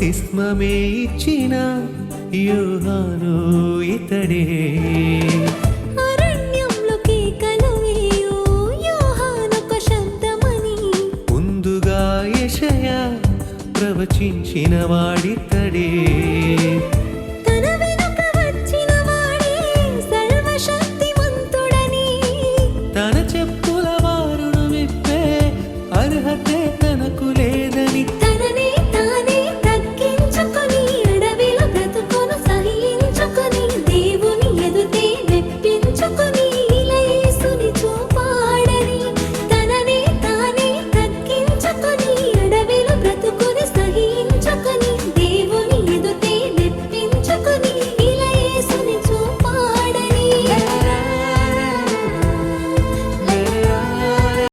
బాప్తిస్మమే ఇచ్చిన యోహాను ఇతడే. అరణ్యంలో కేకలు వేయు యోహానొక శబ్దమని ముందుగా యెషయా ప్రవచించిన వాడితడే.